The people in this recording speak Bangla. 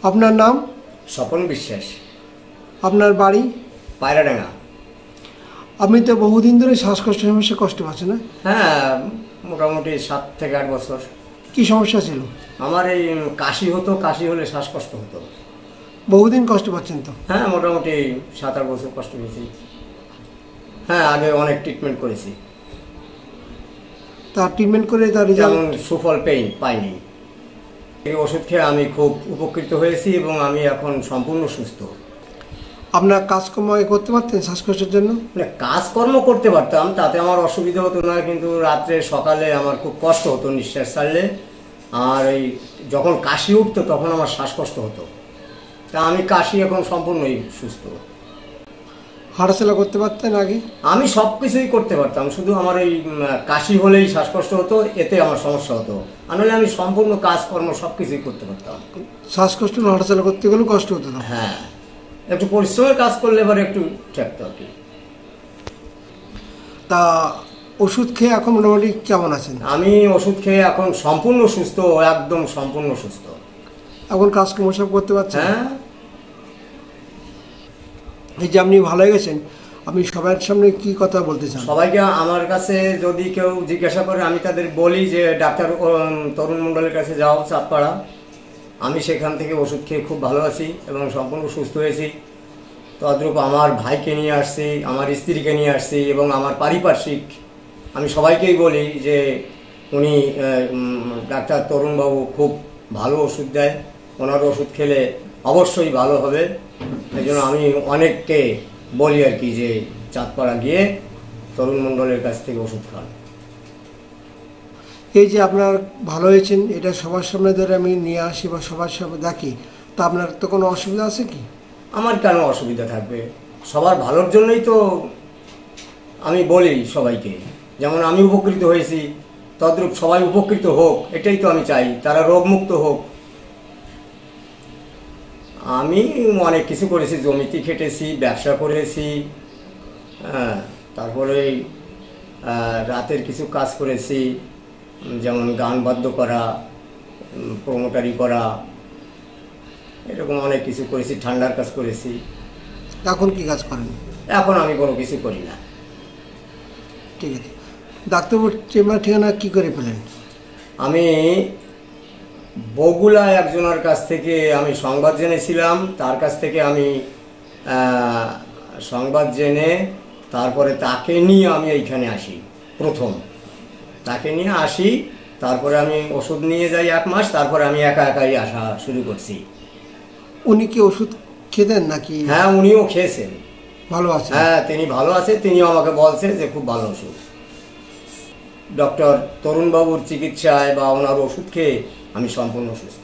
আপনার নাম? স্বপন বিশ্বাস। আপনার বাড়ি? পায়রাডাঙ্গা। আপনি তো বহুদিন ধরে শ্বাসকষ্টের সমস্যা কষ্ট পাচ্ছেন না? হ্যাঁ, মোটামুটি 7 থেকে 8 বছর। কি সমস্যা ছিল? আমার এই কাশি হতো, কাশি হলে শ্বাসকষ্ট হতো। বহুদিন কষ্ট পাচ্ছেন তো? হ্যাঁ, মোটামুটি 7-8 বছর কষ্ট পেয়েছি। হ্যাঁ, আগে অনেক ট্রিটমেন্ট করেছি, তার ট্রিটমেন্ট করে তার যেমন সুফল পাইনি। এই ওষুধ খেয়ে আমি খুব উপকৃত হয়েছি এবং আমি এখন সম্পূর্ণ সুস্থ। আপনার কাজকর্ম করতে পারতেন শ্বাসকষ্টের জন্য? মানে কাজকর্ম করতে পারতাম, তাতে আমার অসুবিধা হতো না, কিন্তু রাত্রে সকালে আমার খুব কষ্ট হতো নিঃশ্বাস ছাড়লে। আর এই যখন কাশি উঠতো তখন আমার শ্বাসকষ্ট হতো। তা আমি কাশি এখন সম্পূর্ণই সুস্থ। হাঁটাচলা করতে পারতেন আগে? আমি সব কিছুই করতে পারতাম, শুধু আমার ওই কাশি হলেই শ্বাসকষ্ট হতো, এতে আমার সমস্যা হতো। নাহলে আমি সম্পূর্ণ কাজকর্ম সব কিছুই করতে পারতাম। শ্বাসকষ্ট হাঁটাচলা করতে গেলেও কষ্ট হতো না? হ্যাঁ, একটু পরিশ্রমের কাজ করলে এবার একটু ঠেকতো আর কি। তা ওষুধ খেয়ে এখন মোটামুটি কেমন আছেন? আমি ওষুধ খেয়ে এখন সম্পূর্ণ সুস্থ, একদম সম্পূর্ণ সুস্থ। এখন কাজকর্ম সব করতে পারছেন? হ্যাঁ। এই যে আপনি ভালো হয়ে গেছেন, আপনি সবার সামনে কি কথা বলতে চান? সবাইকে আমার কাছে যদি কেউ জিজ্ঞাসা করে, আমি তাদের বলি যে ডাক্তার তরুণ মণ্ডলের কাছে যাও, চাঁদপাড়া। আমি সেখান থেকে ওষুধ খেয়ে খুব ভালো আছি এবং সম্পূর্ণ সুস্থ হয়েছি। তদ্রূপ আমার ভাইকে নিয়ে আসছি, আমার স্ত্রীকে নিয়ে আসছি এবং আমার পারিপার্শ্বিক, আমি সবাইকেই বলি যে উনি ডাক্তার তরুণবাবু খুব ভালো ওষুধ দেয়, ওনার ওষুধ খেলে অবশ্যই ভালো হবে। এই জন্য আমি অনেককে বলি আর কি যে চাঁদপাড়া গিয়ে তরুণ মণ্ডলের কাছ থেকে ওষুধ খান। এই যে আপনার ভালো হয়েছেন, এটা সবার সামনে ধরে আমি নিয়ে আসি বা সবার সামনে দেখি, তা আপনার তো কোনো অসুবিধা আছে কি? আমার কেন অসুবিধা থাকবে? সবার ভালোর জন্যই তো আমি বলি সবাইকে, যেমন আমি উপকৃত হয়েছি তদ্রূপ সবাই উপকৃত হোক, এটাই তো আমি চাই, তারা রোগমুক্ত হোক। আমি অনেক কিছু করেছি, জমিতে খেটেছি, ব্যবসা করেছি, হ্যাঁ, তারপরে রাতের কিছু কাজ করেছি, যেমন গান বাদ্য করা, প্রমোটারি করা, এরকম অনেক কিছু করেছি, ঠান্ডার কাজ করেছি। এখন কি কাজ করেন? এখন আমি কোনো কিছু করি না। ঠিক আছে, ডাক্তারবাবুর চেম্বার ঠিকানা কী করে পেলেন? আমি বগুড়া একজনের কাছ থেকে আমি সংবাদ জেনেছিলাম, তার কাছ থেকে আমি সংবাদ জেনে তারপরে তাকে নিয়ে আমি এইখানে আসি। প্রথম তাকে নিয়ে আসি, তারপরে আমি ওষুধ নিয়ে যাই 1 মাস, তারপরে আমি একাই আসা শুরু করছি। উনি কি ওষুধ খেতেন নাকি? হ্যাঁ, উনিও খেয়েছেন, ভালো আছে? হ্যাঁ, তিনি ভালো আছে, তিনিও আমাকে বলছে যে খুব ভালো ওষুধ। ডক্টর তরুণবাবুর চিকিৎসায় বা ওনার ওষুধ খেয়ে আমি সম্পূর্ণ সুস্থ।